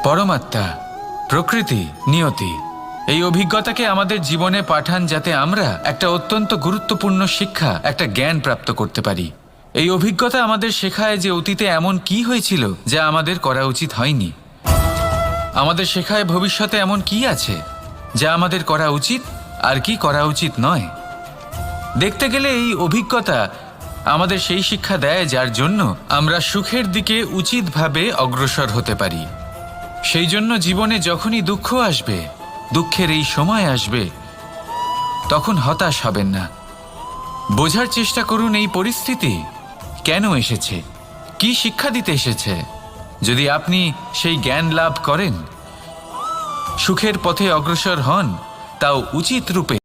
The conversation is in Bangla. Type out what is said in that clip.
পরমাত্মা, প্রকৃতি, নিয়তি এই অভিজ্ঞতাকে আমাদের জীবনে পাঠান, যাতে আমরা একটা অত্যন্ত গুরুত্বপূর্ণ শিক্ষা, একটা জ্ঞান প্রাপ্ত করতে পারি। এই অভিজ্ঞতা আমাদের শেখায় যে অতীতে এমন কি হয়েছিল যা আমাদের করা উচিত হয়নি। আমাদের শেখায় ভবিষ্যতে এমন কি আছে যা আমাদের করা উচিত আর কি করা উচিত নয়। দেখতে গেলে এই অভিজ্ঞতা আমাদের সেই শিক্ষা দেয় যার জন্য আমরা সুখের দিকে উচিতভাবে অগ্রসর হতে পারি। সেই জন্য জীবনে যখনই দুঃখ আসবে, দুঃখের এই সময় আসবে, তখন হতাশ হবেন না। বোঝার চেষ্টা করুন এই পরিস্থিতি কেন এসেছে, কি শিক্ষা দিতে এসেছে। যদি আপনি সেই জ্ঞান লাভ করেন, সুখের পথে অগ্রসর হন, তাও উচিত রূপে,